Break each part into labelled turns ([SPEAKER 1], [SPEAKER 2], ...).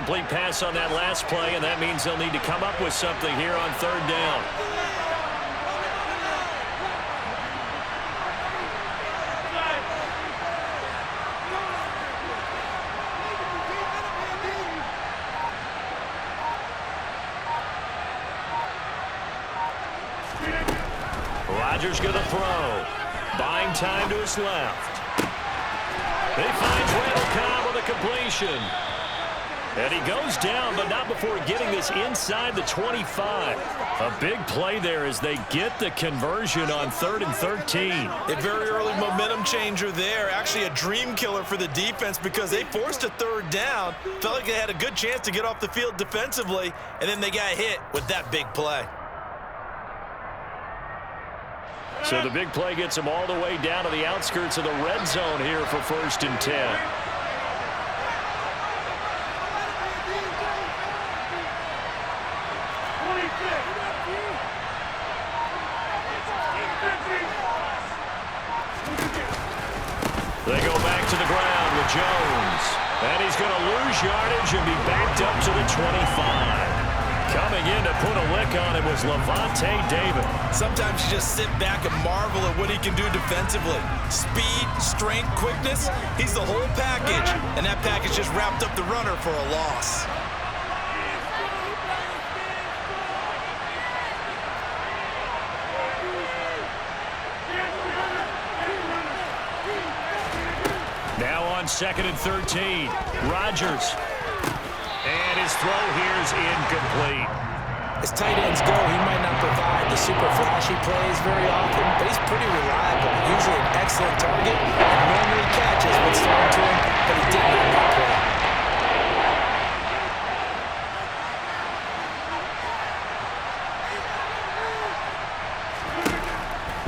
[SPEAKER 1] incomplete pass on that last play, and that means they'll need to come up with something here on third down. Rodgers going to throw. Buying time to his left. He finds Randall Cobb with a completion. And he goes down, but not before getting this inside the 25. A big play there as they get the conversion on 3rd and 13.
[SPEAKER 2] A very early momentum changer there. Actually a dream killer for the defense because they forced a 3rd down. Felt like they had a good chance to get off the field defensively, and then they got hit with that big play.
[SPEAKER 1] So the big play gets them all the way down to the outskirts of the red zone here for 1st and 10. They go back to the ground with Jones. And he's going to lose yardage and be backed up to the 25. Coming in to put a lick on it was Levante David.
[SPEAKER 2] Sometimes you just sit back and marvel at what he can do defensively. Speed, strength, quickness, he's the whole package. And that package just wrapped up the runner for a loss.
[SPEAKER 1] Now on 2nd and 13, Rodgers. And his throw here is incomplete.
[SPEAKER 3] As tight ends go, he might not provide the super flashy plays very often, but he's pretty reliable. Usually an excellent target, and normally catches what's thrown to him, but he didn't on that
[SPEAKER 1] play.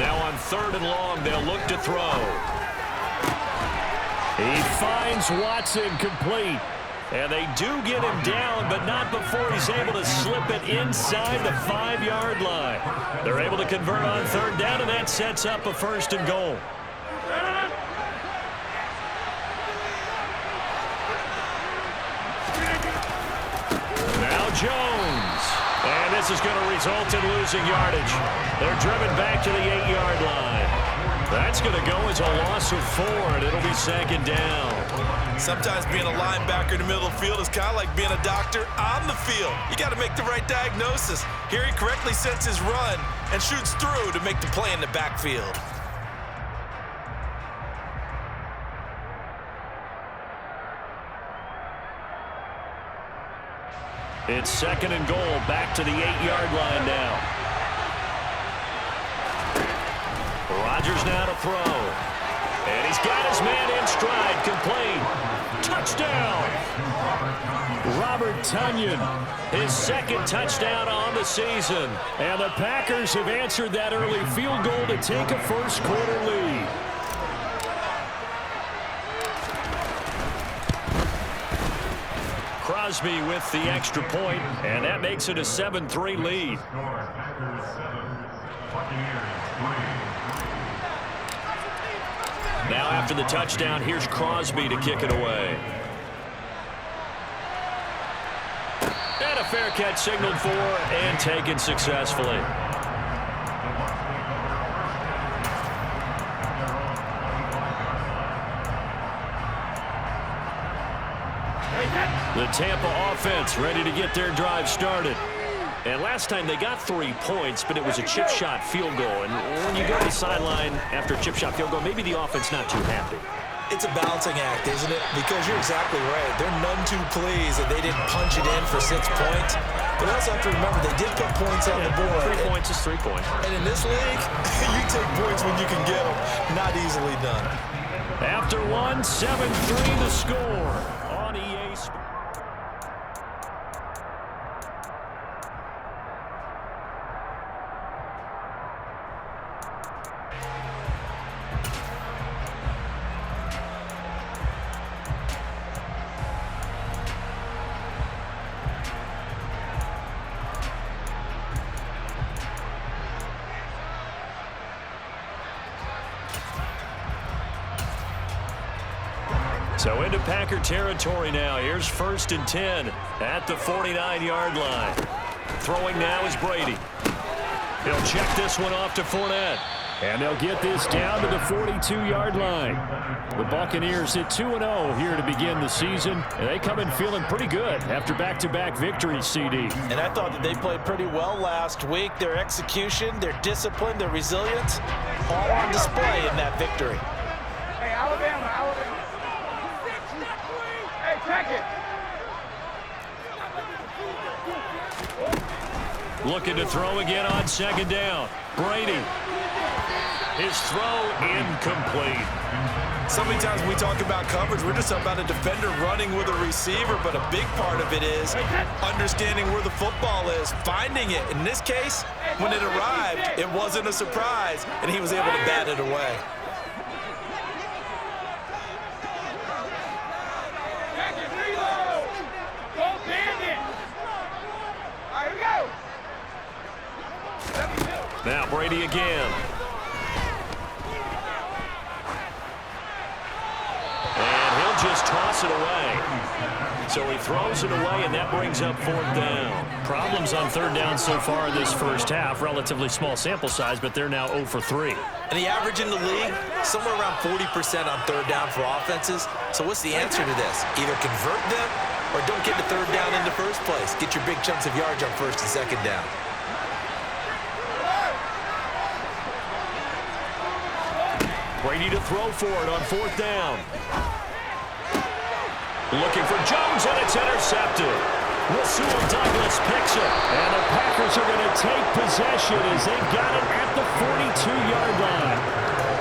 [SPEAKER 1] Now on 3rd and long, they'll look to throw. He finds Watson complete. And they do get him down, but not before he's able to slip it inside the 5-yard line. They're able to convert on 3rd down, and that sets up a 1st and goal. Now Jones. And this is going to result in losing yardage. They're driven back to the 8-yard line. That's going to go as a loss of 4, and it'll be 2nd down.
[SPEAKER 2] Sometimes being a linebacker in the middle of the field is kind of like being a doctor on the field. You got to make the right diagnosis. Here he correctly sets his run and shoots through to make the play in the backfield.
[SPEAKER 1] It's 2nd and goal, back to the 8-yard line now. Rodgers now to throw. And he's got his man in stride, complete. Touchdown! Robert Tonyan, his 2nd touchdown on the season. And the Packers have answered that early field goal to take a first-quarter lead. Crosby with the extra point, and that makes it a 7-3 lead. Now after the touchdown, here's Crosby to kick it away. And a fair catch signaled for and taken successfully. The Tampa offense ready to get their drive started. And last time they got 3 points, but it was a chip shot field goal. And when you go to the sideline after a chip shot field goal, maybe the offense not too happy.
[SPEAKER 3] It's a balancing act, isn't it? Because you're exactly right. They're none too pleased that they didn't punch it in for 6 points. But also have to remember they did put points on the board.
[SPEAKER 1] 3 points is 3 points.
[SPEAKER 3] And in this league, you take points when you can get them. Not easily done.
[SPEAKER 1] After 1, 7-3 the score on EA Sports. So into Packer territory now. Here's 1st and 10 at the 49-yard line. Throwing now is Brady. He'll check this one off to Fournette. And they'll get this down to the 42-yard line. The Buccaneers hit 2-0 here to begin the season. And they come in feeling pretty good after back-to-back victories, CD.
[SPEAKER 3] And I thought that they played pretty well last week. Their execution, their discipline, their resilience, all on display in that victory.
[SPEAKER 4] Hey, Alabama. Hey, check it.
[SPEAKER 1] Looking to throw again on 2nd down. Brady. His throw incomplete.
[SPEAKER 2] So many times when we talk about coverage, we're just about a defender running with a receiver, but a big part of it is understanding where the football is, finding it. In this case, when it arrived, it wasn't a surprise, and he was able to bat it away.
[SPEAKER 1] Now Brady again. And he'll just toss it away. So he throws it away, and that brings up 4th down.
[SPEAKER 5] Problems on 3rd down so far in this first half. Relatively small sample size, but they're now 0 for 3.
[SPEAKER 3] And the average in the league, somewhere around 40% on 3rd down for offenses. So what's the answer to this? Either convert them or don't get the 3rd down in the first place. Get your big chunks of yards on 1st and 2nd down.
[SPEAKER 1] Brady to throw for it on 4th down. Looking for Jones, and it's intercepted. Rasul Douglas picks it. And the Packers are going to take possession as they've got it at the 42-yard line.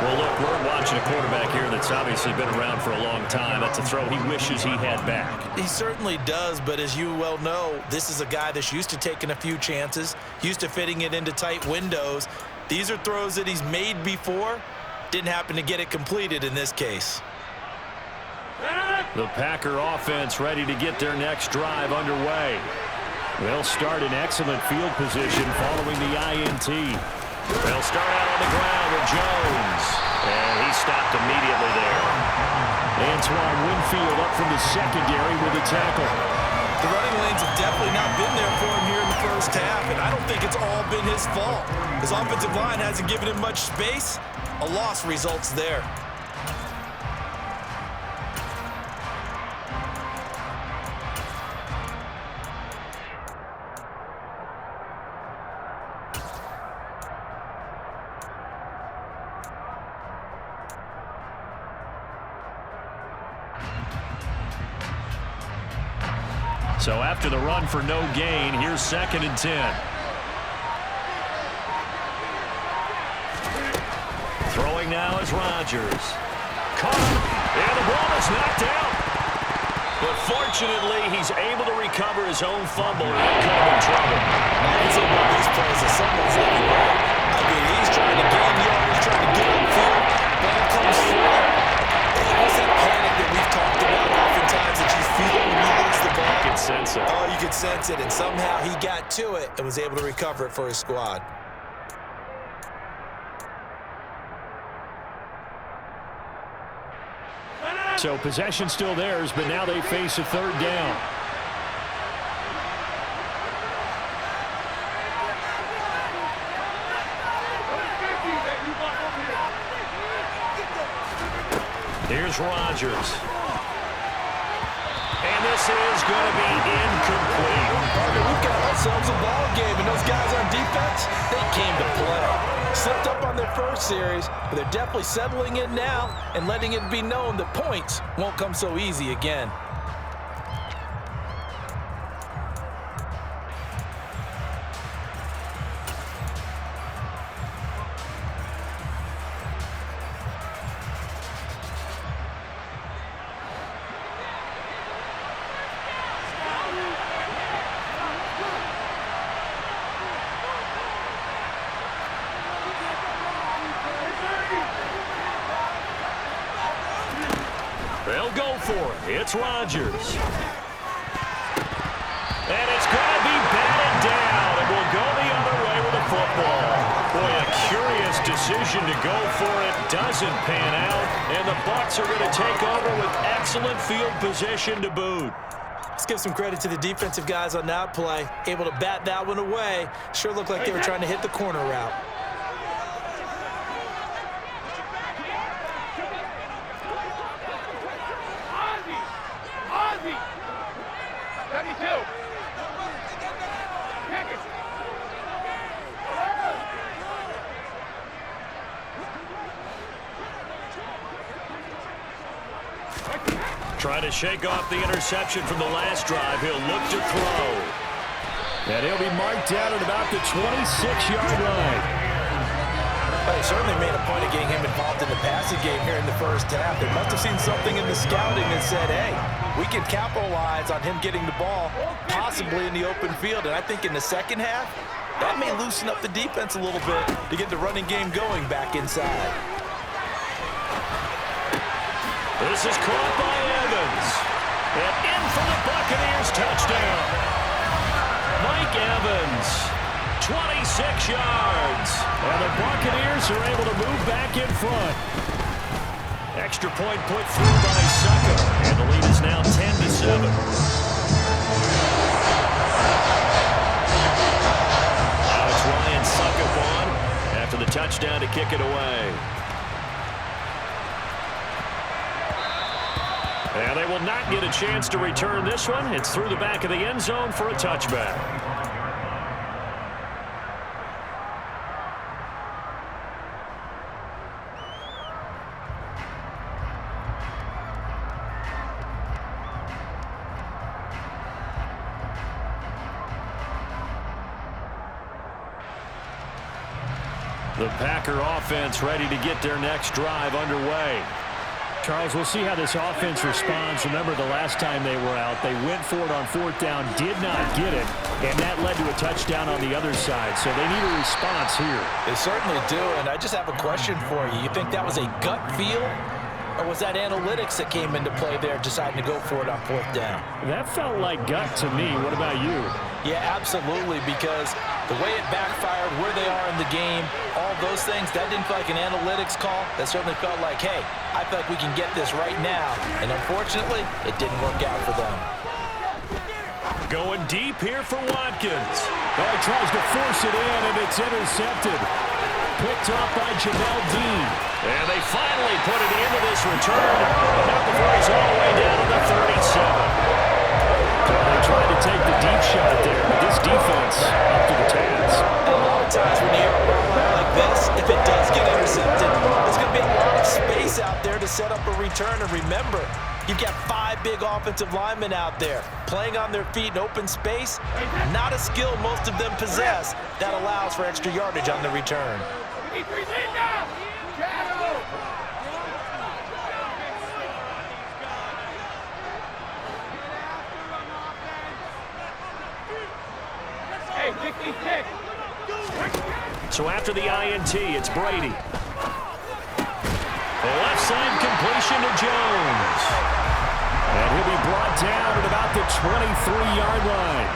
[SPEAKER 1] Well, look, we're watching a quarterback here that's obviously been around for a long time. That's a throw he wishes he had back.
[SPEAKER 3] He certainly does, but as you well know, this is a guy that's used to taking a few chances, used to fitting it into tight windows. These are throws that he's made before. Didn't happen to get it completed in this case.
[SPEAKER 1] The Packer offense ready to get their next drive underway. They'll start in excellent field position following the INT. They'll start out on the ground with Jones. And he stopped immediately there. Antoine Winfield up from the secondary with a tackle.
[SPEAKER 2] The running lanes have definitely not been there for him here in the first half, and I don't think it's all been his fault. His offensive line hasn't given him much space. A loss results there.
[SPEAKER 1] So after the run for no gain, here's 2nd and 10. Throwing now is Rodgers. Caught him, and the ball is knocked out. But fortunately, he's able to recover his own fumble and not come in trouble.
[SPEAKER 3] I'd say about these plays is someone's living right. I mean, he's trying to gain yards, trying to get upfield. Ball comes through. What's that panic that we've talked about oftentimes that you feel when you lose the ball?
[SPEAKER 1] You can sense it.
[SPEAKER 3] Oh, you could sense it, and somehow he got to it and was able to recover it for his squad.
[SPEAKER 1] So possession still theirs, but now they face a 3rd down. Here's Rodgers. And this is going to be incomplete.
[SPEAKER 3] Partner, we've got ourselves a ball game, and those guys on defense, they came to play. Slipped up on their first series, but they're definitely settling in now and letting it be known that points won't come so easy again.
[SPEAKER 1] They'll go for it. It's Rodgers. And it's going to be batted down, and we'll go the other way with the football. Boy, a curious decision to go for it doesn't pan out, and the Bucs are going to take over with excellent field position to boot.
[SPEAKER 2] Let's give some credit to the defensive guys on that play. Able to bat that one away. Sure looked like they were trying to hit the corner route.
[SPEAKER 4] Ozzie! 72! Kick it!
[SPEAKER 1] Trying to shake off the interception from the last drive. He'll look to throw.
[SPEAKER 5] And he'll be marked down at about the 26-yard line.
[SPEAKER 3] They certainly made a point of getting him involved in the passing game here in the first half. They must have seen something in the scouting that said, hey, we can capitalize on him getting the ball, possibly in the open field. And I think in the second half, that may loosen up the defense a little bit to get the running game going back inside.
[SPEAKER 1] This is caught by Evans. And in for the Buccaneers touchdown. Mike Evans, 26 yards.
[SPEAKER 5] And the Buccaneers are able to move back in front.
[SPEAKER 1] Extra point put through by Sucker. And the lead is now 10-7. Now it's Ryan Sucker on after the touchdown to kick it away. And they will not get a chance to return this one. It's through the back of the end zone for a touchback. The Packer offense ready to get their next drive underway.
[SPEAKER 5] Charles, we'll see how this offense responds. Remember, the last time they were out, they went for it on fourth down, did not get it, and that led to a touchdown on the other side. So they need a response here.
[SPEAKER 3] They certainly do, and I just have a question for you. You think that was a gut feel, or was that analytics that came into play there deciding to go for it on fourth down?
[SPEAKER 5] That felt like gut to me. What about you?
[SPEAKER 3] Yeah, absolutely, because the way it backfired, where they are in the game, all those things, that didn't feel like an analytics call. That certainly felt like, hey, I feel like we can get this right now. And unfortunately, it didn't work out for them.
[SPEAKER 1] Going deep here for Watkins.
[SPEAKER 5] Oh, he tries to force it in, and it's intercepted. Picked up by Jamel Dean.
[SPEAKER 1] And they finally put it into this return. But not before he's all the way down to the 37.
[SPEAKER 5] They tried to take the deep shot there, but this defense up to the task.
[SPEAKER 3] And a lot of times when you hear a run like this, if it does get intercepted, there's going to be a lot of space out there to set up a return. And remember, you've got 5 big offensive linemen out there playing on their feet in open space. Not a skill most of them possess that allows for extra yardage on the return.
[SPEAKER 1] So after the INT, it's Brady. The left side completion to Jones.
[SPEAKER 5] And he'll be brought down at about the 23-yard line.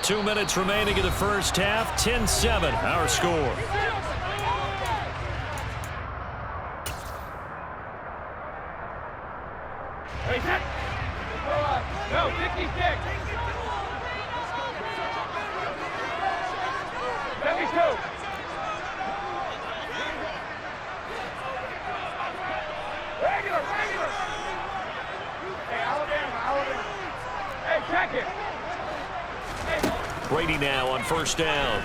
[SPEAKER 1] 2 minutes remaining in the first half. 10-7, our score.
[SPEAKER 4] No, 56. 72. Regular. Hey, Alabama. Hey, check it.
[SPEAKER 1] Brady now on first down.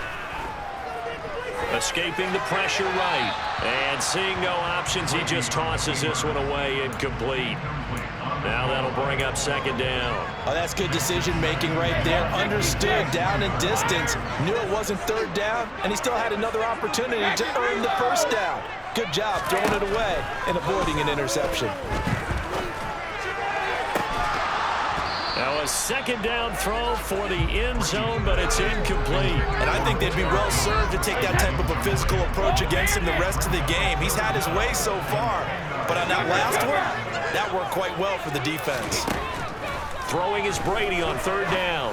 [SPEAKER 1] Escaping the pressure right. And seeing no options, he just tosses this one away incomplete. Now that'll bring up second down.
[SPEAKER 3] Oh, that's good decision-making right there. Understood down and distance. Knew it wasn't third down, and he still had another opportunity to earn the first down. Good job throwing it away and avoiding an interception.
[SPEAKER 1] Now a second down throw for the end zone, but it's incomplete.
[SPEAKER 2] And I think they'd be well served to take that type of a physical approach against him the rest of the game. He's had his way so far, but on that last one, that worked quite well for the defense.
[SPEAKER 1] Throwing is Brady on third down.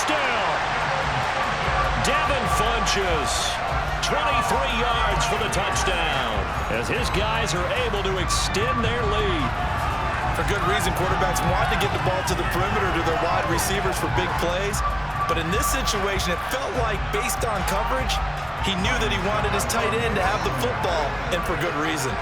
[SPEAKER 1] touchdown. Devin Funchess, 23 yards for the touchdown, as his guys are able to extend their lead.
[SPEAKER 2] For good reason, quarterbacks want to get the ball to the perimeter to their wide receivers for big plays. But in this situation, it felt like, based on coverage, he knew that he wanted his tight end to have the football, and for good reason.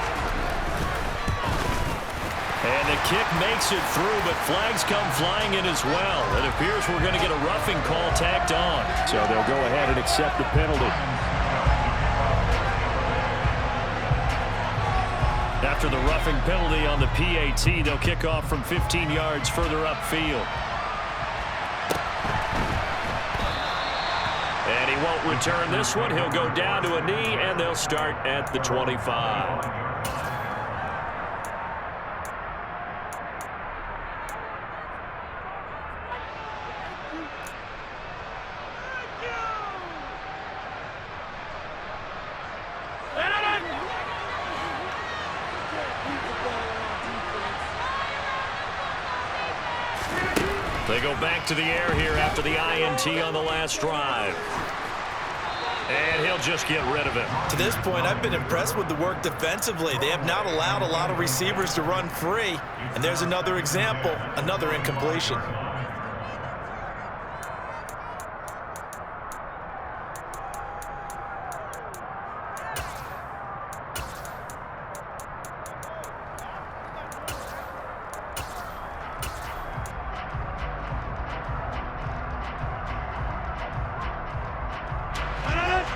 [SPEAKER 1] And the kick makes it through, but flags come flying in as well. It appears we're going to get a roughing call tacked on.
[SPEAKER 5] So they'll go ahead and accept the penalty. After the roughing penalty on the PAT, they'll kick off from 15 yards further upfield.
[SPEAKER 1] And he won't return this one. He'll go down to a knee, and they'll start at the 25. They go back to the air here after the INT on the last drive. And he'll just get rid of it.
[SPEAKER 2] To this point, I've been impressed with the work defensively. They have not allowed a lot of receivers to run free. And there's another example, another incompletion.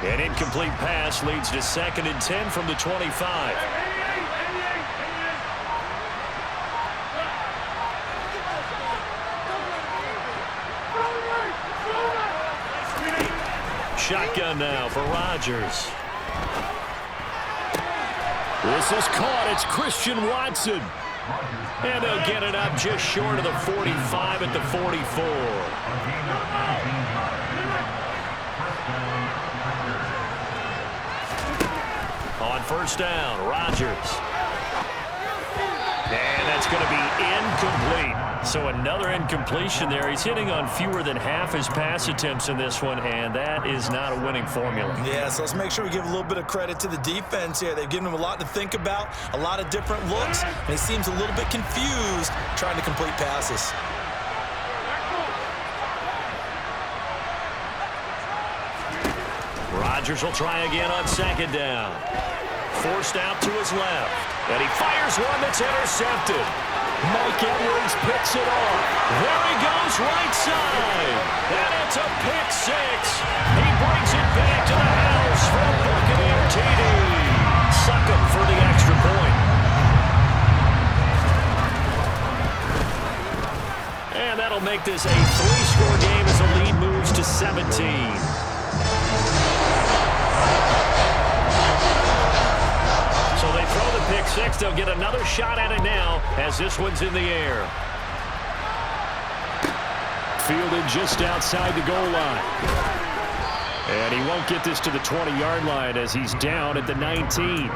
[SPEAKER 1] An incomplete pass leads to 2nd and 10 from the 25. Shotgun now for Rodgers.
[SPEAKER 5] This is caught. It's Christian Watson.
[SPEAKER 1] And they'll get it up just short of the 45 at the 44. On first down, Rodgers. And that's going to be incomplete. So another incompletion there. He's hitting on fewer than half his pass attempts in this one, and that is not a winning formula.
[SPEAKER 2] Yeah, so let's make sure we give a little bit of credit to the defense here. They've given him a lot to think about, a lot of different looks, and he seems a little bit confused trying to complete passes.
[SPEAKER 1] Rodgers will try again on 2nd down. Forced out to his left. And he fires one that's intercepted. Mike Edwards picks it off. There he goes, right side. And it's a pick 6. He brings it back to the house for a Buccaneer TD. Suck him for the extra point. And that'll make this a 3-score game as the lead moves to 17. So they throw the pick 6. They'll get another shot at it now as this one's in the air.
[SPEAKER 5] Fielded just outside the goal line. And he won't get this to the 20-yard line as he's down at the 19.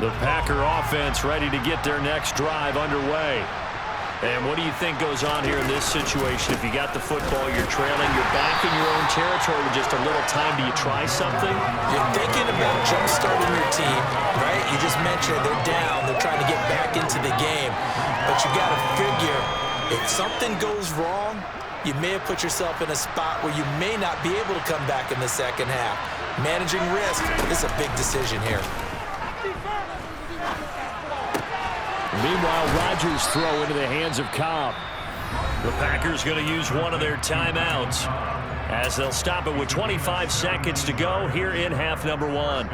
[SPEAKER 1] The Packer offense ready to get their next drive underway. And what do you think goes on here in this situation? If you got the football, you're trailing, you're back in your own territory with just a little time. Do you try something?
[SPEAKER 2] You're thinking about jump-starting your team, right? You just mentioned they're down. They're trying to get back into the game. But you got to figure, if something goes wrong, you may have put yourself in a spot where you may not be able to come back in the second half. Managing risk is a big decision here.
[SPEAKER 5] Meanwhile, Rodgers throw into the hands of Cobb.
[SPEAKER 1] The Packers going to use one of their timeouts as they'll stop it with 25 seconds to go here in half number 1.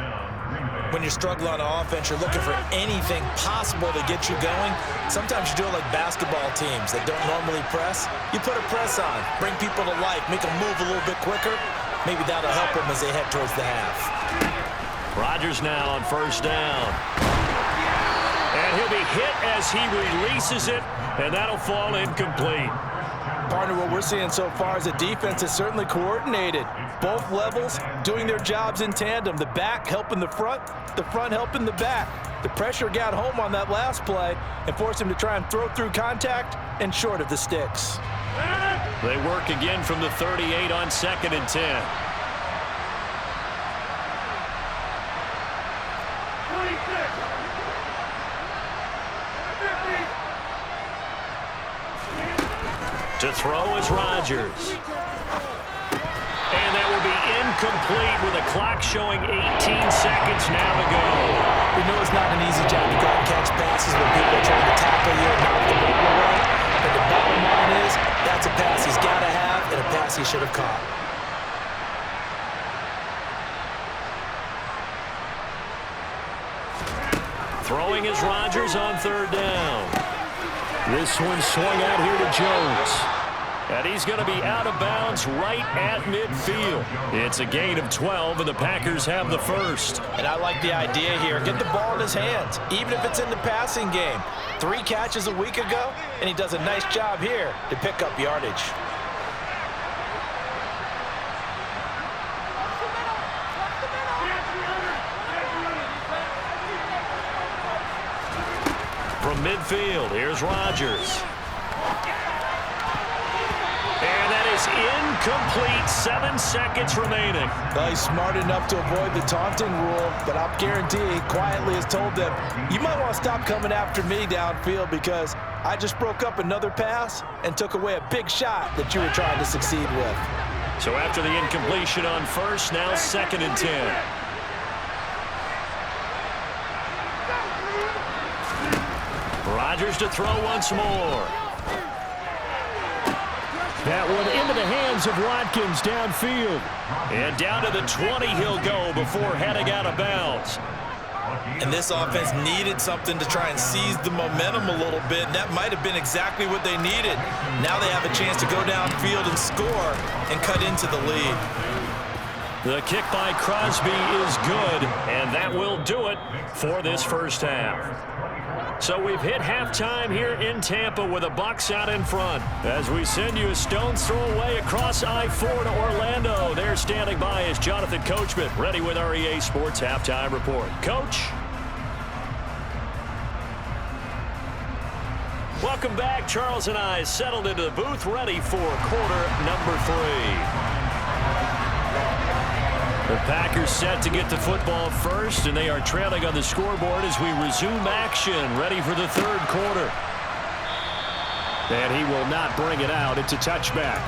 [SPEAKER 2] When you're struggling on offense, you're looking for anything possible to get you going. Sometimes you do it like basketball teams that don't normally press. You put a press on, bring people to life, make them move a little bit quicker. Maybe that'll help them as they head towards the half.
[SPEAKER 1] Rodgers now on first down. And he'll be hit as he releases it, and that'll fall incomplete.
[SPEAKER 2] Partner, what we're seeing so far is the defense is certainly coordinated. Both levels doing their jobs in tandem. The back helping the front helping the back. The pressure got home on that last play and forced him to try and throw through contact and short of the sticks.
[SPEAKER 1] They work again from the 38 on 2nd and 10. To throw is Rodgers. And that will be incomplete with the clock showing 18 seconds now to go.
[SPEAKER 3] We know it's not an easy job to go out and catch passes when people are trying to tackle you and knock the ball away. But the bottom line is that's a pass he's got to have and a pass he should have caught.
[SPEAKER 1] Throwing is Rodgers on 3rd down. This one swung out here to Jones. And he's going to be out of bounds right at midfield. It's a gain of 12, and the Packers have the first.
[SPEAKER 2] And I like the idea here. Get the ball in his hands, even if it's in the passing game. 3 catches a week ago, and he does a nice job here to pick up yardage.
[SPEAKER 1] From midfield, here's Rodgers. And that is incomplete. 7 seconds remaining.
[SPEAKER 2] Well, he's smart enough to avoid the taunting rule, but I'll guarantee he quietly has told them, you might want to stop coming after me downfield because I just broke up another pass and took away a big shot that you were trying to succeed with.
[SPEAKER 1] So after the incompletion on 1st, now 2nd and 10. Rodgers to throw once more. That one into the hands of Watkins downfield. And down to the 20 he'll go before heading out of bounds.
[SPEAKER 2] And this offense needed something to try and seize the momentum a little bit. That might have been exactly what they needed. Now they have a chance to go downfield and score and cut into the lead.
[SPEAKER 1] The kick by Crosby is good, and that will do it for this first half. So we've hit halftime here in Tampa with the Bucs out in front. As we send you a stone's throw away across I-4 to Orlando. There standing by is Jonathan Coachman, ready with our EA Sports Halftime Report. Coach. Welcome back. Charles and I settled into the booth, ready for quarter number 3. The Packers set to get the football first, and they are trailing on the scoreboard as we resume action, ready for the 3rd quarter. And he will not bring it out. It's a touchback.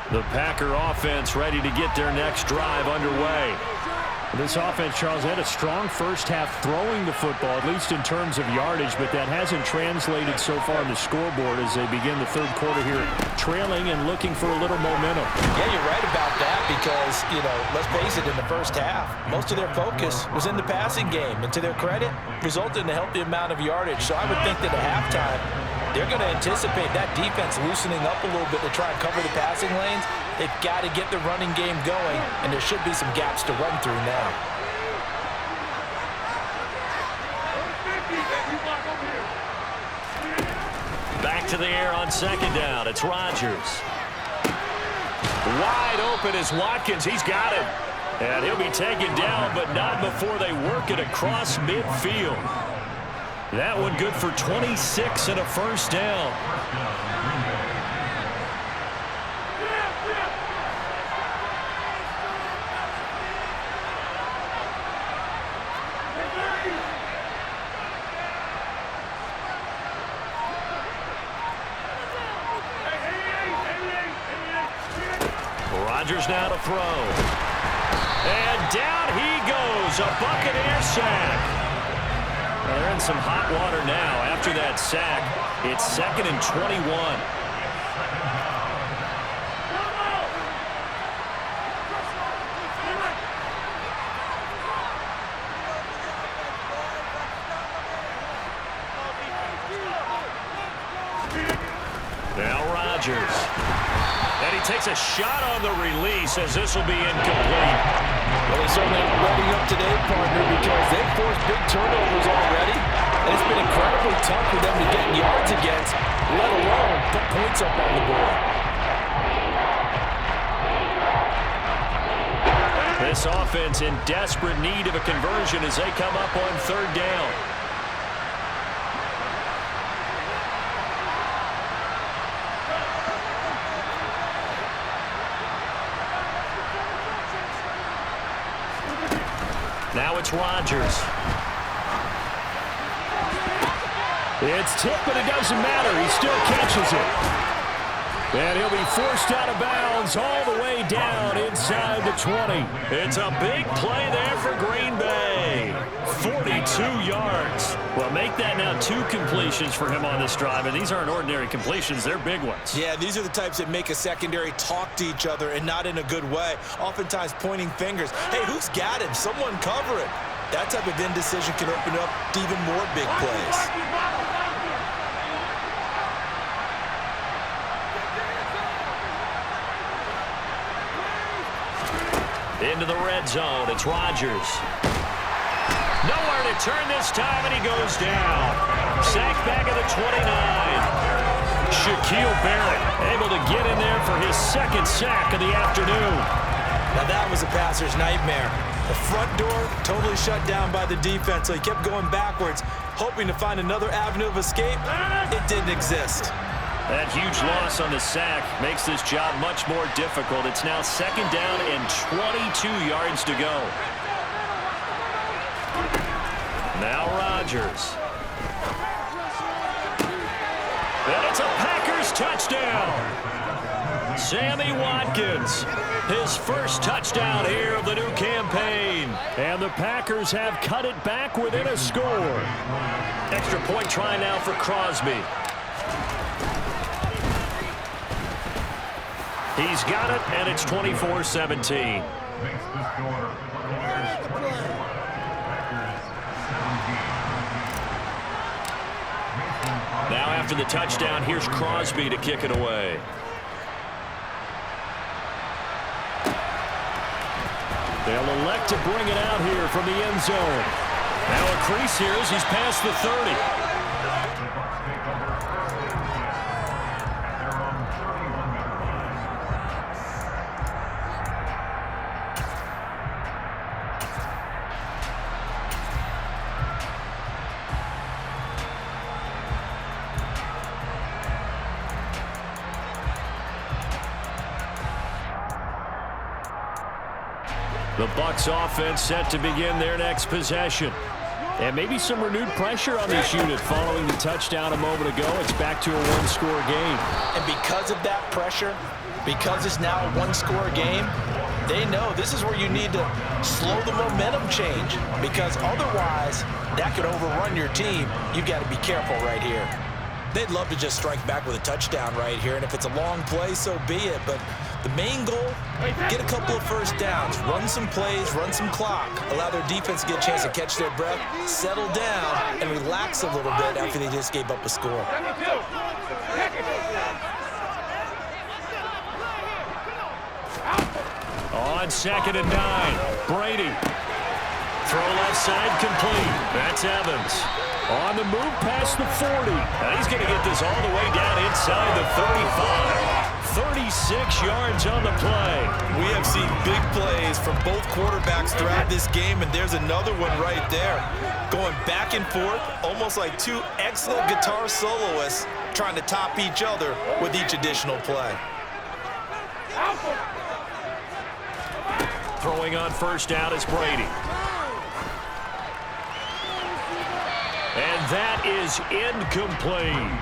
[SPEAKER 1] The Packer offense ready to get their next drive underway. This offense, Charles, had a strong first half throwing the football, at least in terms of yardage, but that hasn't translated so far on the scoreboard as they begin the 3rd quarter here, trailing and looking for a little momentum.
[SPEAKER 2] Yeah, you're right about that because, let's face it, in the first half, most of their focus was in the passing game, and to their credit, resulted in a healthy amount of yardage. So I would think that at halftime, they're going to anticipate that defense loosening up a little bit to try and cover the passing lanes. They've got to get the running game going, and there should be some gaps to run through now.
[SPEAKER 1] Back to the air on 2nd down. It's Rodgers. Wide open is Watkins. He's got it. And he'll be taken down, but not before they work it across midfield. That one good for 26 and a first down. Rodgers now to throw. And down he goes. A Buccaneer sack. Well, they're in some hot water now after that sack. It's 2nd and 21. Now Rodgers. And he takes a shot on the release as this will be incomplete.
[SPEAKER 3] Well, they certainly are ready up today, partner, because they've forced big turnovers already. And it's been incredibly tough for them to get yards against, let alone put points up on the board.
[SPEAKER 1] This offense in desperate need of a conversion as they come up on 3rd down. Now it's Rodgers. It's tipped, but it doesn't matter. He still catches it. And he'll be forced out of bounds all the way down inside the 20. It's a big play there for Green Bay. 42 yards. Well, make that now 2 completions for him on this drive, and these aren't ordinary completions. They're big ones.
[SPEAKER 2] Yeah, these are the types that make a secondary talk to each other and not in a good way, oftentimes pointing fingers. Hey, who's got him? Someone cover him. That type of indecision can open up to even more big plays.
[SPEAKER 1] Into the red zone. It's Rodgers. Nowhere to turn this time, and he goes down. Sacked back at the 29. Shaquille Barrett able to get in there for his 2nd sack of the afternoon.
[SPEAKER 2] Now that was a passer's nightmare. The front door totally shut down by the defense, so he kept going backwards, hoping to find another avenue of escape. It didn't exist.
[SPEAKER 1] That huge loss on the sack makes this job much more difficult. It's now 2nd down and 22 yards to go. Now Rodgers. And it's a Packers touchdown. Sammy Watkins, his first touchdown here of the new campaign. And the Packers have cut it back within a score. Extra point try now for Crosby. He's got it, and it's 24-17. Now after the touchdown, here's Crosby to kick it away. They'll elect to bring it out here from the end zone. Now a crease here as he's past the 30. The Bucs offense set to begin their next possession. And maybe some renewed pressure on this unit following the touchdown a moment ago. It's back to a 1-score game.
[SPEAKER 2] And because of that pressure, because it's now a 1-score game, they know this is where you need to slow the momentum change, because otherwise that could overrun your team. You've got to be careful right here. They'd love to just strike back with a touchdown right here, and if it's a long play, so be it. But the main goal, get a couple of first downs, run some plays, run some clock, allow their defense to get a chance to catch their breath, settle down, and relax a little bit after they just gave up a score.
[SPEAKER 1] On 2nd and 9, Brady. Throw left side complete. That's Evans. On the move past the 40. And he's going to get this all the way down inside the 35. 36 yards on the play.
[SPEAKER 2] We have seen big plays from both quarterbacks throughout this game, and there's another one right there. Going back and forth, almost like 2 excellent guitar soloists trying to top each other with each additional play.
[SPEAKER 1] Throwing on first down is Brady. And that is incomplete.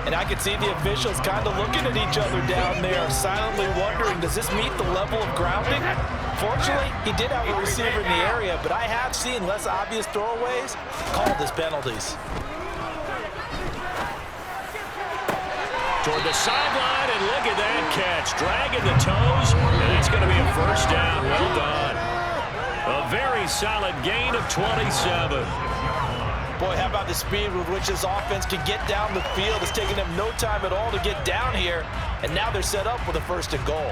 [SPEAKER 2] And I could see the officials kind of looking at each other down there, silently wondering, does this meet the level of grounding? Fortunately, he did have a receiver in the area, but I have seen less obvious throwaways called as penalties.
[SPEAKER 1] Toward the sideline, and look at that catch. Dragging the toes, and it's going to be a first down. Well done. A very solid gain of 27.
[SPEAKER 2] Boy, how about the speed with which this offense can get down the field? It's taken them no time at all to get down here, and now they're set up with a first and goal.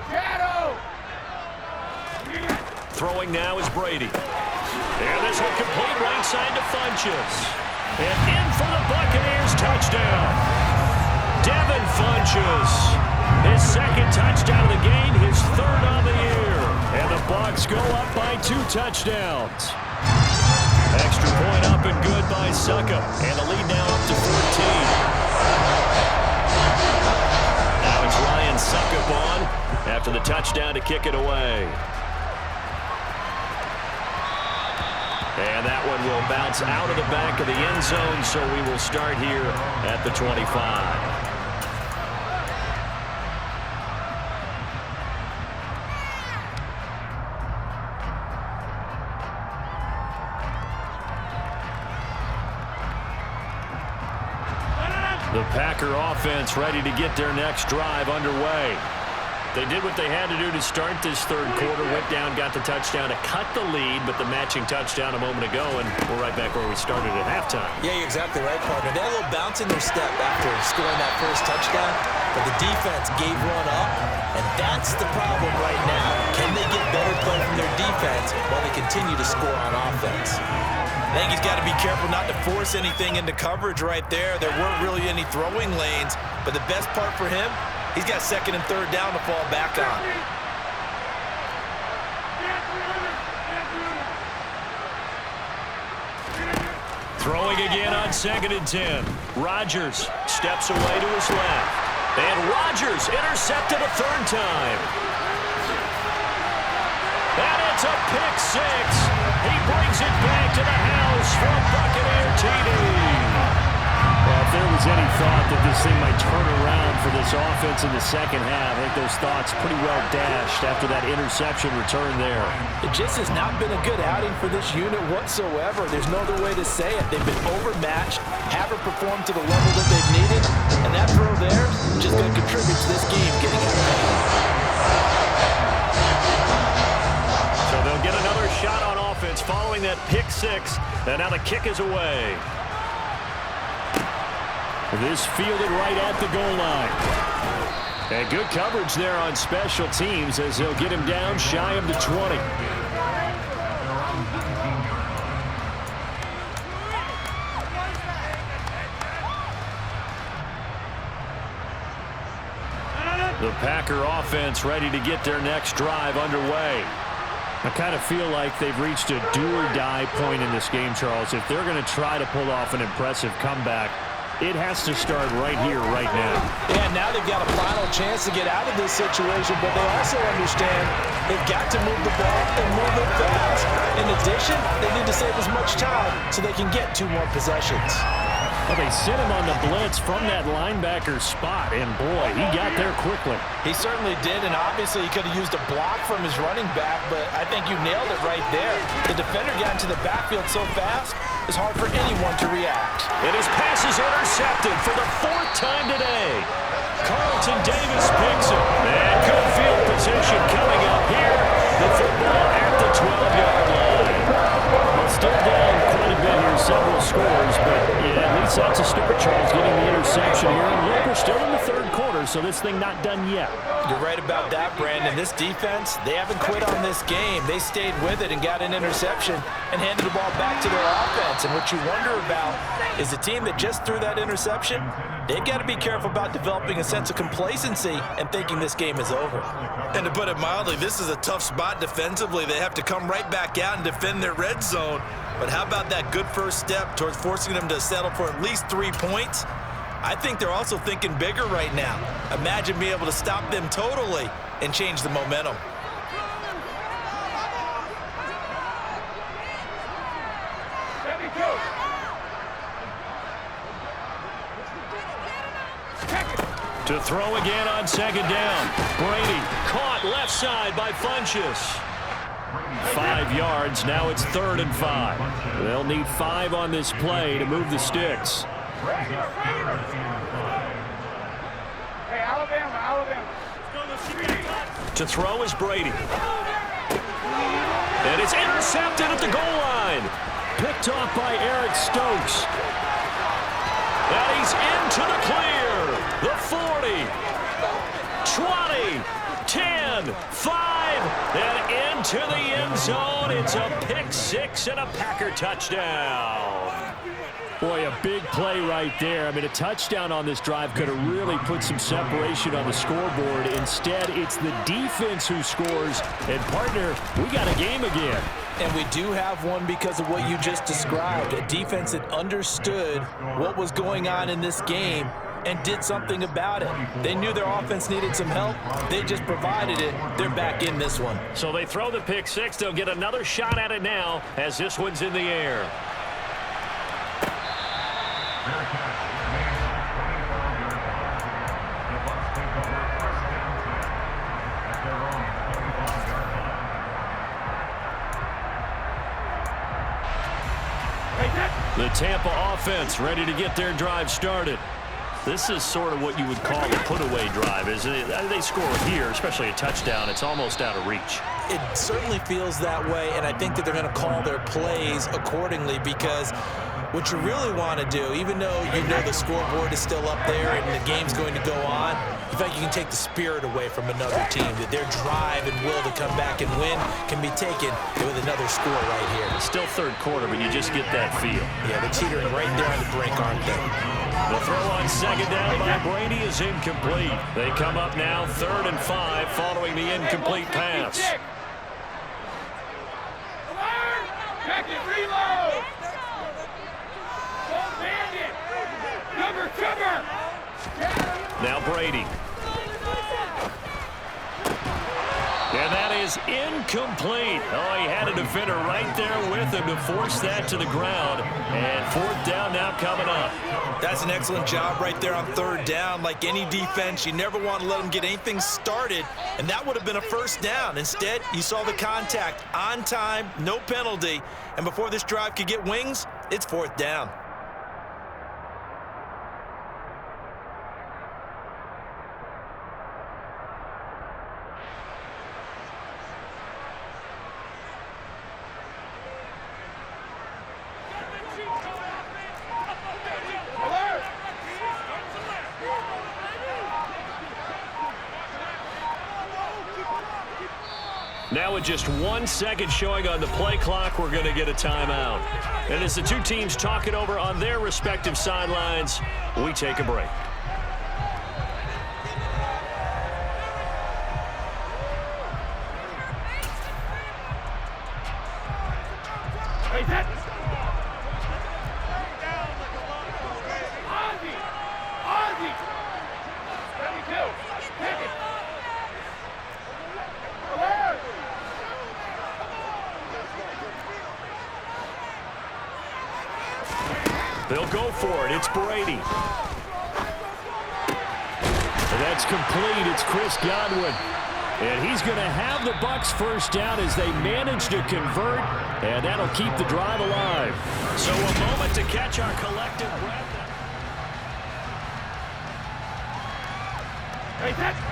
[SPEAKER 4] Shadow!
[SPEAKER 1] Throwing now is Brady. And this will complete right side to Funches. And in for the Buccaneers touchdown. Devin Funches. His second touchdown of the game, his third on the year. And the Bucs go up by 2 touchdowns. Extra point up and good by Suckup. And the lead now up to 14. Now it's Ryan Suckup on after the touchdown to kick it away. And that one will bounce out of the back of the end zone, so we will start here at the 25. The Packer offense ready to get their next drive underway. They did what they had to do to start this third quarter, went down, got the touchdown to cut the lead, but the matching touchdown a moment ago, and we're right back where we started at halftime.
[SPEAKER 3] Yeah, you're exactly right, partner. They had a little bounce in their step after scoring that first touchdown, but the defense gave one up, and that's the problem right now. Can they get better play from their defense while they continue to score on offense?
[SPEAKER 2] I think he's got to be careful not to force anything into coverage right there. There weren't really any throwing lanes, but the best part for him, he's got second and third down to fall back on.
[SPEAKER 1] Throwing again on 2nd and 10. Rodgers steps away to his left. And Rodgers intercepted a third time. And it's a pick six. He brings it back to the house from Buccaneer TD.
[SPEAKER 5] Well, if there was any thought that this thing might turn around for this offense in the second half, I think those thoughts pretty well dashed after that interception return there.
[SPEAKER 2] It just has not been a good outing for this unit whatsoever. There's no other way to say it. They've been overmatched, haven't performed to the level that they've needed, and that throw there is just going to contribute to this game getting out of hand.
[SPEAKER 1] So they'll get another shot on offense following that pick six, and now the kick is away. This fielded right at the goal line. And good coverage there on special teams as they'll get him down shy of the 20. The Packer offense ready to get their next drive underway. I kind of feel like they've reached a do-or-die point in this game, Charles. If they're going to try to pull off an impressive comeback, it has to start right here, right now.
[SPEAKER 2] Yeah, now they've got a final chance to get out of this situation, but they also understand they've got to move the ball and move it fast. In addition, they need to save as much time so they can get 2 more possessions.
[SPEAKER 5] Well, they sent him on the blitz from that linebacker spot, and boy, he got there quickly.
[SPEAKER 2] He certainly did, and obviously he could have used a block from his running back, but I think you nailed it right there. The defender got into the backfield so fast, it's hard for anyone to react.
[SPEAKER 1] And his pass is intercepted for the 4th time today. Carlton Davis picks it. And good field position coming up here. The football at the 12-yard line.
[SPEAKER 5] Well, still down quite a bit here, several scores, but yeah, at least that's a start, Charles, getting the interception here. And look, we're still in the third quarter, so this thing not done yet.
[SPEAKER 2] You're right about that, Brandon. This defense, they haven't quit on this game. They stayed with it and got an interception and handed the ball back to their offense. And what you wonder about is the team that just threw that interception, they've got to be careful about developing a sense of complacency and thinking this game is over. And to put it mildly, this is a tough spot defensively. They have to come right back out and defend their red zone. But how about that good first step towards forcing them to settle for at least 3 points? I think they're also thinking bigger right now. Imagine being able to stop them totally and change the momentum.
[SPEAKER 1] To throw again on second down. Brady caught left side by Funchess. 5 yards. Now it's 3rd and 5. They'll need 5 on this play to move the sticks.
[SPEAKER 4] Hey, Alabama.
[SPEAKER 1] To throw is Brady. And it's intercepted at the goal line. Picked off by Eric Stokes. And he's into the clear. The 40, 20, 10, 5, and into the end zone. It's a pick 6 and a Packer touchdown.
[SPEAKER 5] Boy, a big play right there. I mean, a touchdown on this drive could have really put some separation on the scoreboard. Instead, it's the defense who scores. And, partner, we got a game again.
[SPEAKER 3] And we do have one because of what you just described. A defense that understood what was going on in this game and did something about it. They knew their offense needed some help. They just provided it. They're back in this one.
[SPEAKER 1] So they throw the pick 6. They'll get another shot at it now as this one's in the air. The Tampa offense ready to get their drive started. This is sort of what you would call a put-away drive, isn't it? They score here, especially a touchdown. It's almost out of reach.
[SPEAKER 3] It certainly feels that way, and I think that they're going to call their plays accordingly because what you really want to do, even though you know the scoreboard is still up there and the game's going to go on, in fact, you can take the spirit away from another team, that their drive and will to come back and win can be taken with another score right here.
[SPEAKER 1] It's still 3rd quarter, but you just get that feel.
[SPEAKER 3] Yeah, they're teetering right there on the brink, aren't they?
[SPEAKER 1] The throw on second down by Brady is incomplete. They come up now 3rd and 5 following the incomplete pass.
[SPEAKER 4] Check it, reload! Don't man it! Cover!
[SPEAKER 1] Now Brady. And that is incomplete. Oh, he had a defender right there with him to force that to the ground. And 4th down now coming up.
[SPEAKER 2] That's an excellent job right there on 3rd down. Like any defense, you never want to let them get anything started, and that would have been a 1st down. Instead, you saw the contact on time, no penalty, and before this drive could get wings, it's 4th down.
[SPEAKER 1] Now with just 1 second showing on the play clock, we're going to get a timeout. And as the two teams talk it over on their respective sidelines, we take a break.
[SPEAKER 4] Ozzy! 72! Take it! Alert!
[SPEAKER 1] They'll go for it. It's Brady. And that's complete. It's Chris Godwin. And he's going to have the Bucs 1st down as they manage to convert, and that'll keep the drive alive. So a moment to catch our collective breath.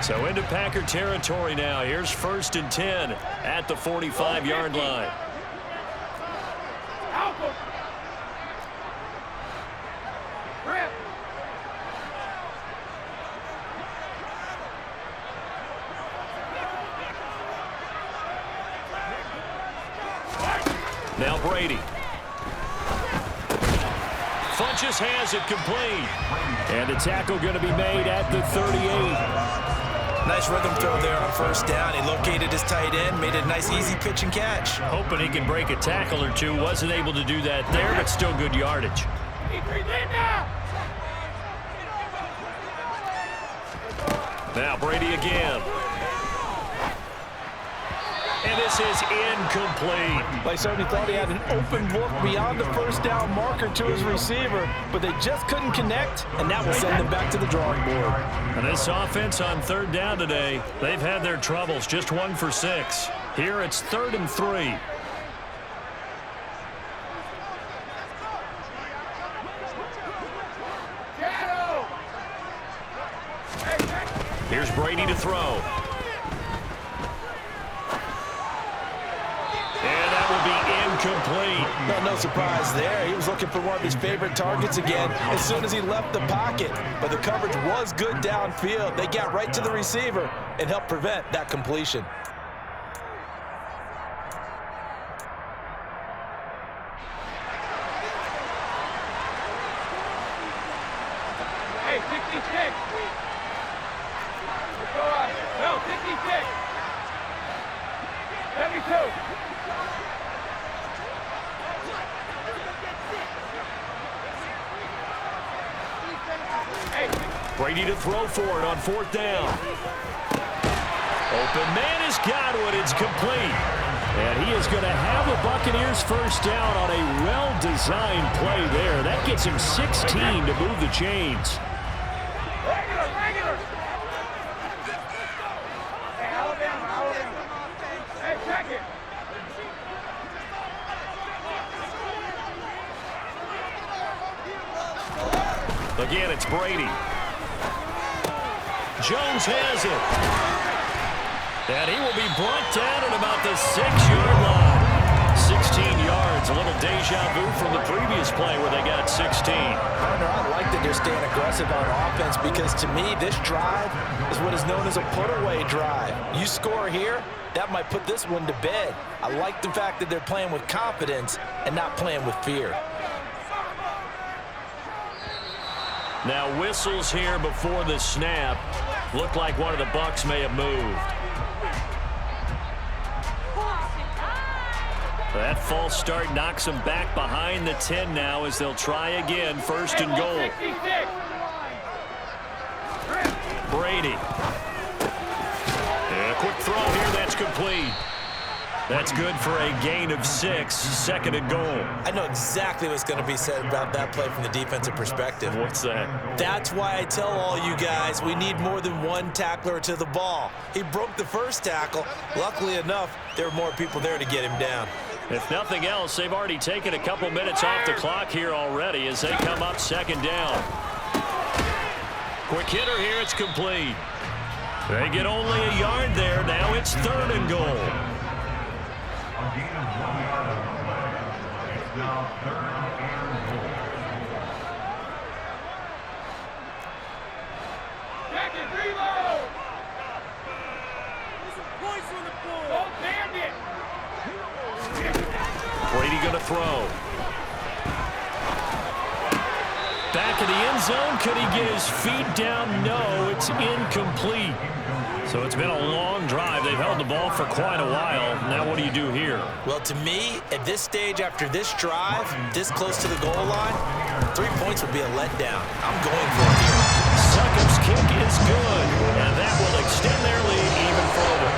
[SPEAKER 1] So into Packer territory now. Here's 1st and 10 at the 45-yard line. Now Brady. Funchess has it complete. And the tackle going to be made at the 38.
[SPEAKER 2] Nice rhythm throw there on 1st down. He located his tight end, made a nice easy pitch and catch.
[SPEAKER 1] Hoping he can break a tackle or two. Wasn't able to do that there, but still good yardage. Now Brady again. And And this is incomplete.
[SPEAKER 2] They certainly thought he had an open look beyond the first down marker to his receiver, but they just couldn't connect, and that will send them back to the drawing board.
[SPEAKER 1] And this offense on third down today, they've had their troubles, just 1 for 6. Here it's 3rd and 3. Here's Brady to throw. And that will be incomplete.
[SPEAKER 2] No surprise there. He was looking for one of his favorite targets again as soon as he left the pocket. But the coverage was good downfield. They got right to the receiver and helped prevent that completion.
[SPEAKER 4] Hey, 66. Go on. No, 66. 72.
[SPEAKER 1] Brady to throw for it on 4th down. Open man has got one. It's complete. And he is going to have the Buccaneers first down on a well-designed play there. That gets him 16 to move the chains.
[SPEAKER 4] Regular. Hey, Alabama. Hey, check it.
[SPEAKER 1] Again, it's Brady. Jones has it. And he will be brought down at about the 6-yard line. 16 yards, a little deja vu from the previous play where they got 16.
[SPEAKER 2] Partner, I like that they're staying aggressive on offense because to me, this drive is what is known as a put-away drive. You score here, that might put this one to bed. I like the fact that they're playing with confidence and not playing with fear.
[SPEAKER 1] Now whistles here before the snap. Looked like one of the Bucs may have moved. That false start knocks them back behind the 10 now as they'll try again, 1st and goal. Brady. And a quick throw here, that's complete. That's good for a gain of 6, 2nd and goal.
[SPEAKER 2] I know exactly what's going to be said about that play from the defensive perspective.
[SPEAKER 1] What's that?
[SPEAKER 2] That's why I tell all you guys we need more than one tackler to the ball. He broke the first tackle. Luckily enough, there were more people there to get him down.
[SPEAKER 1] If nothing else, they've already taken a couple minutes off the clock here already as they come up 2nd down. Quick hitter here, it's complete. They get only a yard there. Now it's 3rd and goal.
[SPEAKER 6] Now 3rd and goal.
[SPEAKER 4] Check it, reload. Points on the board. Oh, damn it.
[SPEAKER 1] Brady going to throw. Back in the end zone. Could he get his feet down? No, it's incomplete. So it's been a long drive. They've held the ball for quite a while. Now what do you do here?
[SPEAKER 2] Well, to me, at this stage after this drive, this close to the goal line, 3 points would be a letdown. I'm going for it here.
[SPEAKER 1] Succop's kick is good, and that will extend their lead even further.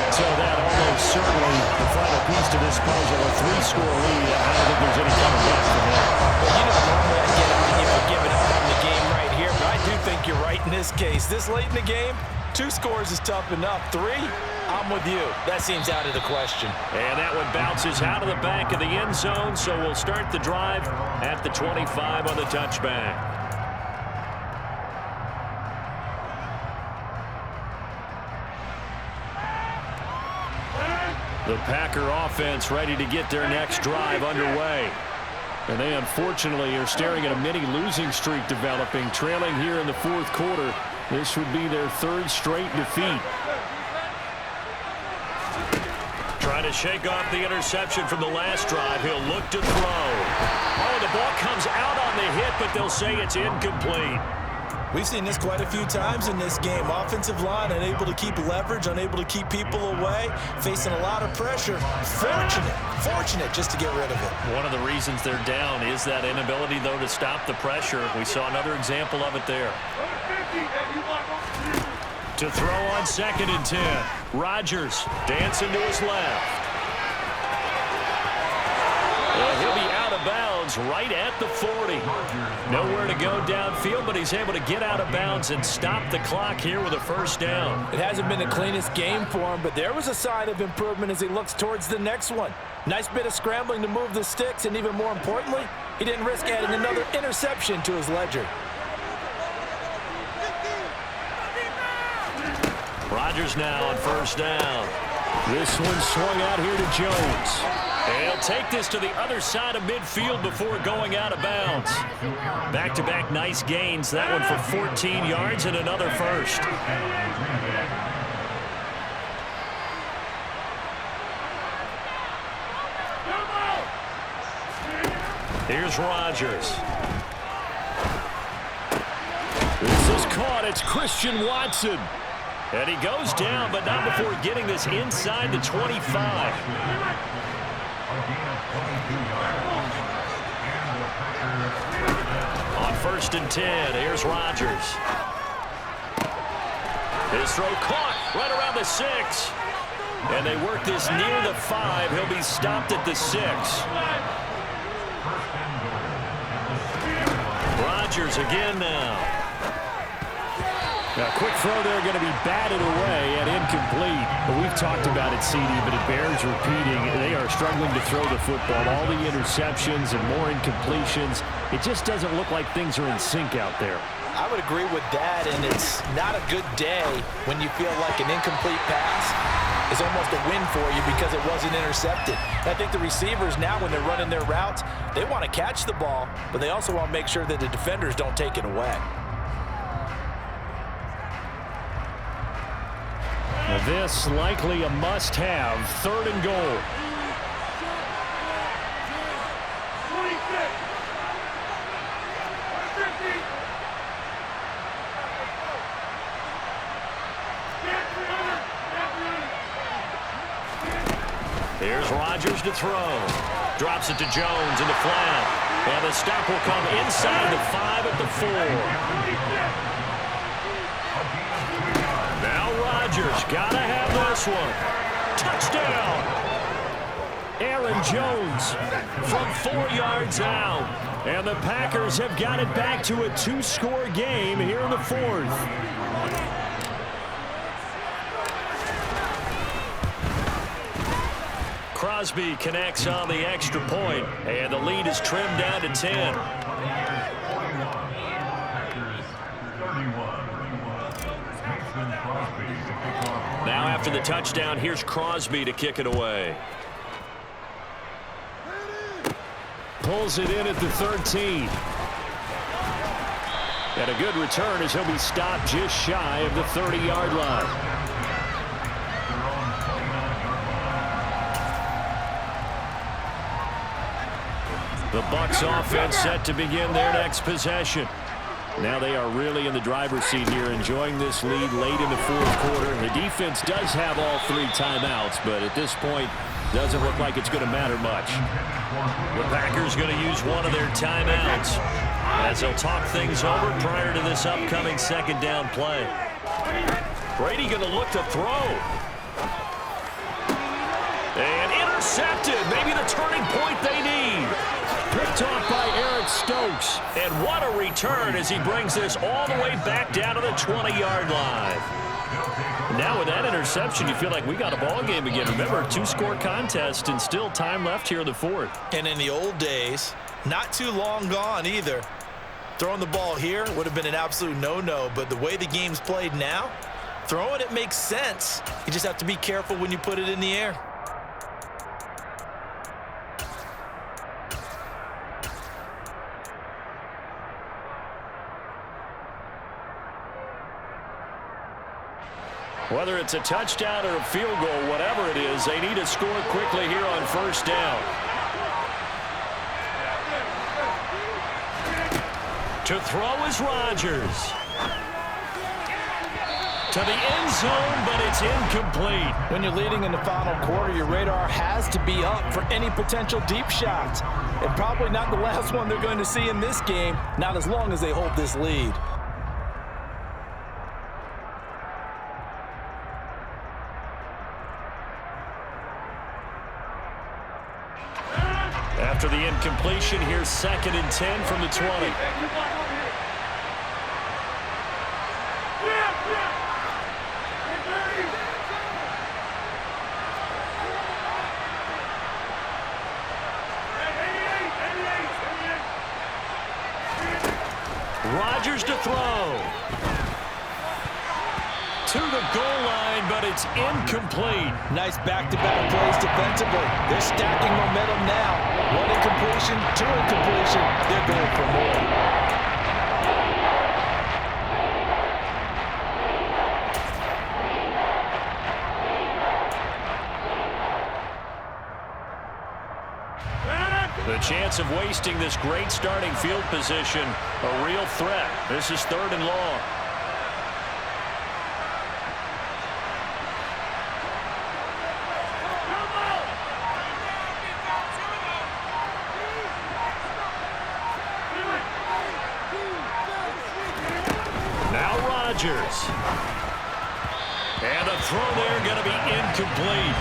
[SPEAKER 1] So that almost certainly the final piece to this puzzle, a 3-score lead. I don't think there's any coming back from that.
[SPEAKER 2] Well, you know, normally I get on you for giving up on the game right here, but I do think you're right in this case. This late in the game, 2 scores is tough enough. 3, I'm with you. That seems out of the question.
[SPEAKER 1] And that one bounces out of the back of the end zone, so we'll start the drive at the 25 on the touchback. The Packer offense ready to get their next drive underway. And they unfortunately are staring at a mini losing streak developing, trailing here in the 4th quarter. This would be their 3rd straight defeat. Trying to shake off the interception from the last drive. He'll look to throw. Oh, the ball comes out on the hit, but they'll say it's incomplete.
[SPEAKER 2] We've seen this quite a few times in this game. Offensive line unable to keep leverage, unable to keep people away, facing a lot of pressure. Fortunate just to get rid of it.
[SPEAKER 1] One of the reasons they're down is that inability, though, to stop the pressure. We saw another example of it there. 2 To throw on 2nd and 10. Rodgers dancing to his left. And he'll be out of bounds right at the 40. Nowhere to go downfield, but he's able to get out of bounds and stop the clock here with a first down.
[SPEAKER 3] It hasn't been the cleanest game for him, but there was a sign of improvement as he looks towards the next one. Nice bit of scrambling to move the sticks, and even more importantly, he didn't risk adding another interception to his ledger.
[SPEAKER 1] Rodgers now on first down.
[SPEAKER 5] This one swung out here to Jones.
[SPEAKER 1] And he'll take this to the other side of midfield before going out of bounds. Back-to-back nice gains. That one for 14 yards and another first. Here's Rodgers.
[SPEAKER 5] This is caught. It's Christian Watson.
[SPEAKER 1] And he goes down, but not before getting this inside the 25. On 1st and 10, here's Rodgers. His throw caught right around the 6. And they work this near the 5. He'll be stopped at the 6. Rodgers again now.
[SPEAKER 5] Now, quick throw there going to be batted away and incomplete. But we've talked about it, CD, but it bears repeating. They are struggling to throw the football. All the interceptions and more incompletions. It just doesn't look like things are in sync out there.
[SPEAKER 3] I would agree with that, and it's not a good day when you feel like an incomplete pass is almost a win for you because it wasn't intercepted. I think the receivers now, when they're running their routes, they want to catch the ball, but they also want to make sure that the defenders don't take it away.
[SPEAKER 5] Now this likely a must-have. 3rd and goal.
[SPEAKER 1] Here's Rodgers to throw. Drops it to Jones in the flat. And the stop will come inside the 5 at the 4. Now Rodgers got to have this one. Touchdown!
[SPEAKER 5] Aaron Jones
[SPEAKER 1] From 4 yards out.
[SPEAKER 5] and the Packers have got it back to a 2-score game here in the 4th.
[SPEAKER 1] Crosby connects on the extra point, and the lead is trimmed down to 10. Now after the touchdown, here's Crosby to kick it away.
[SPEAKER 5] Pulls it in at the 13. And a good return as he'll be stopped just shy of the 30-yard line. The Bucs offense set to begin their next possession. Now they are really in the driver's seat here, enjoying this lead late in the 4th quarter. The defense does have all 3 timeouts, but at this point, doesn't look like it's going to matter much.
[SPEAKER 1] The Packers going to use one of their timeouts as they'll talk things over prior to this upcoming 2nd down play. Brady going to look to throw. And intercepted. Maybe the turning point they need.
[SPEAKER 5] Picked off by Eric Stokes.
[SPEAKER 1] And what a return as he brings this all the way back down to the 20-yard line. Now with that interception, you feel like we got a ball game again. Remember, a 2-score contest and still time left here in the 4th.
[SPEAKER 2] And in the old days, not too long gone either, throwing the ball here would have been an absolute no-no. But the way the game's played now, throwing it makes sense. You just have to be careful when you put it in the air.
[SPEAKER 1] Whether it's a touchdown or a field goal, whatever it is, they need to score quickly here on 1st down. To throw is Rodgers. To the end zone, but it's incomplete.
[SPEAKER 3] When you're leading in the final quarter, your radar has to be up for any potential deep shots. And probably not the last one they're going to see in this game, not as long as they hold this lead.
[SPEAKER 1] After the incompletion, here's 2nd and 10 from the 20. Rodgers to throw. To the goal line, but it's incomplete.
[SPEAKER 3] Nice back-to-back plays defensively. They're stacking momentum now. 1 incompletion, 2 incompletion. They're going for more.
[SPEAKER 1] The chance of wasting this great starting field position, a real threat. This is 3rd and long. Now Rodgers. And a throw there going to be incomplete.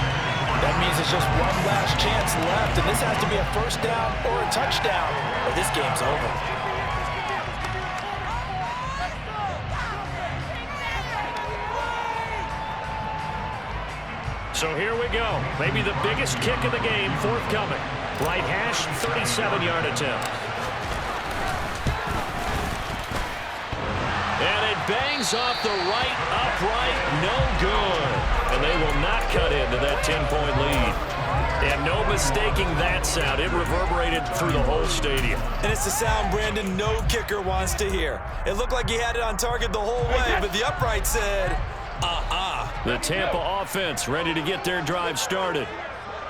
[SPEAKER 3] That means it's just one last chance left, and this has to be a 1st down or a touchdown, or this game's over.
[SPEAKER 1] So here we go. Maybe the biggest kick of the game forthcoming. Right hash, 37-yard attempt. And it bangs off the right upright. No good. And they will not cut into that 10-point lead. And no mistaking that sound. It reverberated through the whole stadium.
[SPEAKER 3] And it's the sound Brandon no kicker wants to hear. It looked like he had it on target the whole way, but the upright said,
[SPEAKER 1] The Tampa offense ready to get their drive started.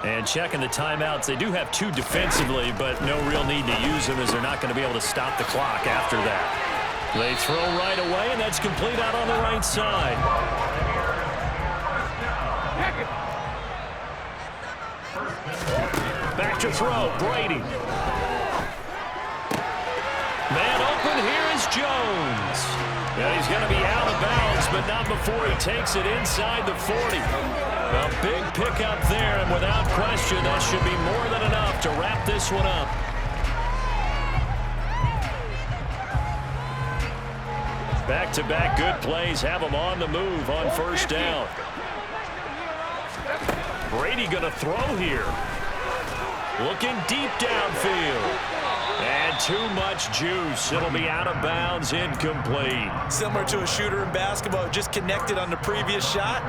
[SPEAKER 1] And checking the timeouts. They do have 2 defensively, but no real need to use them as they're not going to be able to stop the clock after that. They throw right away, and that's complete out on the right side. Back to throw, Brady. Man open, here is Jones. And he's going to be out of bounds, but not before he takes it inside the 40. A big pickup there, and without question, that should be more than enough to wrap this one up. Back-to-back good plays have them on the move on 1st down. Brady going to throw here. Looking deep downfield. And too much juice. It'll be out of bounds, incomplete.
[SPEAKER 3] Similar to a shooter in basketball, just connected on the previous shot.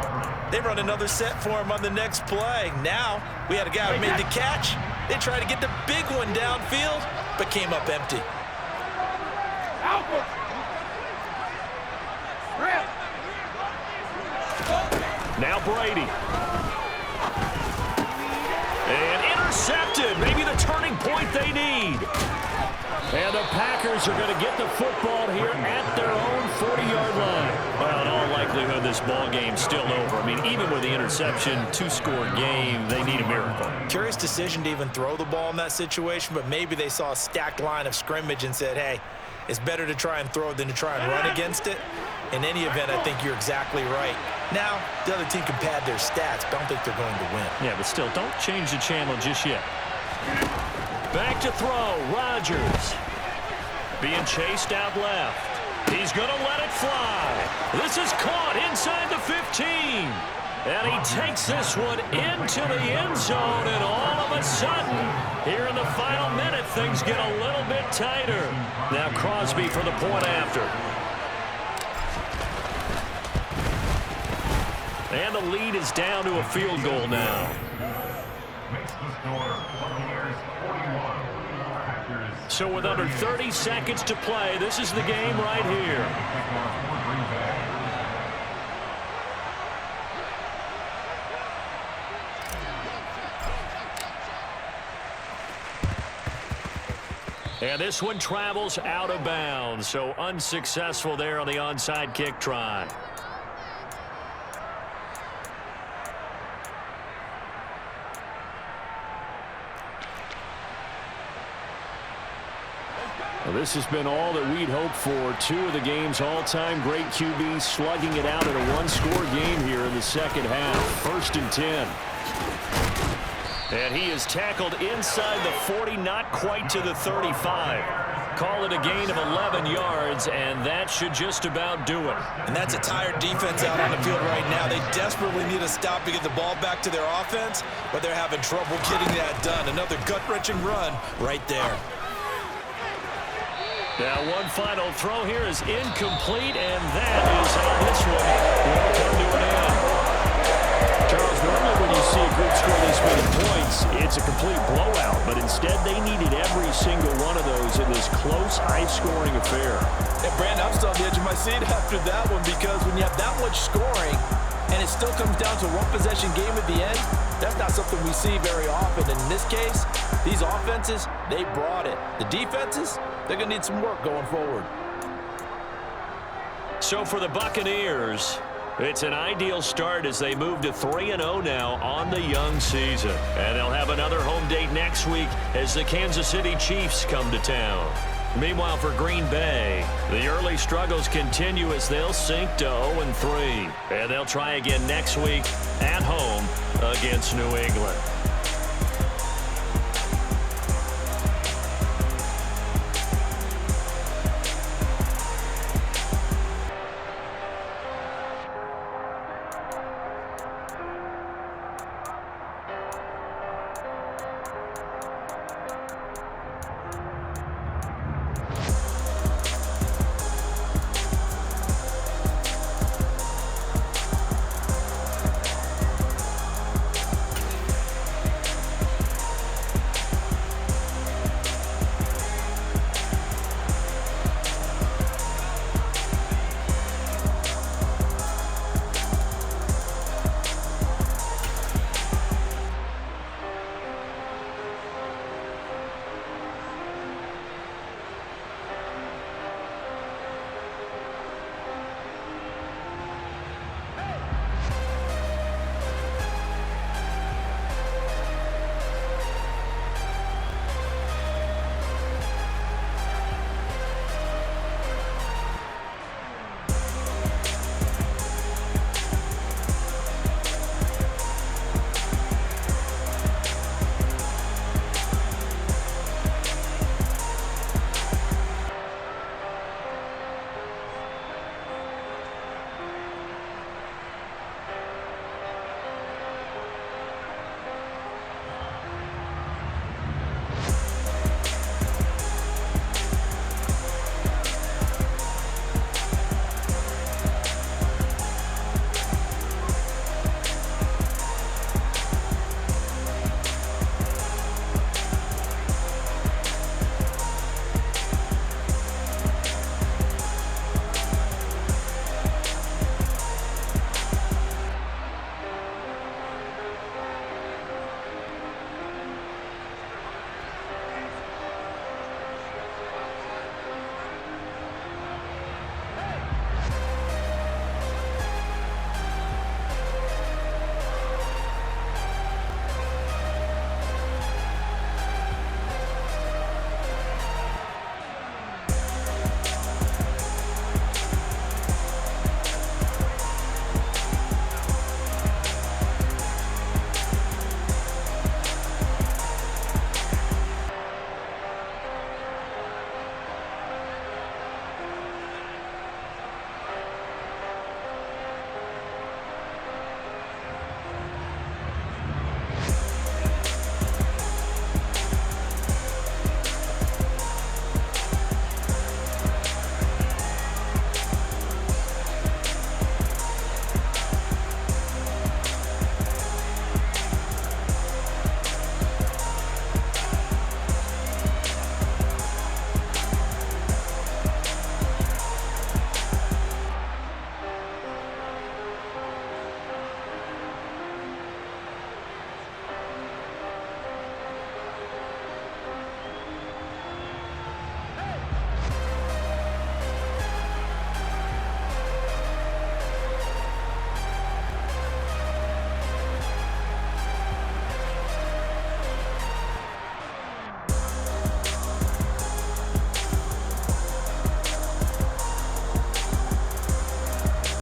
[SPEAKER 3] They run another set for him on the next play. Now, we had a guy who made the catch. They tried to get the big one downfield, but came up empty.
[SPEAKER 1] Now Brady. And intercepted. Maybe the turning point they need. And the Packers are going to get the football here at their own 40-yard line. Well, in all likelihood, this ball game's still over. I mean, even with the interception, 2-score game, they need a miracle.
[SPEAKER 3] Curious decision to even throw the ball in that situation, but maybe they saw a stacked line of scrimmage and said, hey, it's better to try and throw than to try and run against it. In any event, I think you're exactly right. Now, the other team can pad their stats, but I don't think they're going to win.
[SPEAKER 1] Yeah, but still, don't change the channel just yet. Back to throw, Rodgers. Being chased out left. He's going to let it fly. This is caught inside the 15. And he takes this one into the end zone, and all of a sudden, here in the final minute, things get a little bit tighter. Now Crosby for the point after. And the lead is down to a field goal now. So with under 30 seconds to play, this is the game right here. And this one travels out of bounds, so unsuccessful there on the onside kick try. Well, this has been all that we'd hoped for. 2 of the game's all-time great QBs slugging it out in a one-score game here in the second half. 1st and 10. And he is tackled inside the 40, not quite to the 35. Call it a gain of 11 yards, and that should just about do it.
[SPEAKER 2] And that's a tired defense out on the field right now. They desperately need a stop to get the ball back to their offense, but they're having trouble getting that done. Another gut-wrenching run right there.
[SPEAKER 1] Now one final throw here is incomplete, and that is how this one will come to an end. Charles, normally when you see a group score this many points, it's a complete blowout, but instead they needed every single one of those in this close, high-scoring affair.
[SPEAKER 2] And Brandon, I'm still on the edge of my seat after that one, because when you have that much scoring and it still comes down to a one-possession game at the end, that's not something we see very often. And in this case, these offenses, they brought it. The defenses, they're going to need some work going forward.
[SPEAKER 1] So for the Buccaneers, it's an ideal start as they move to 3-0 now on the young season. And they'll have another home date next week as the Kansas City Chiefs come to town. Meanwhile, for Green Bay, the early struggles continue as they'll sink to 0-3. And they'll try again next week at home against New England.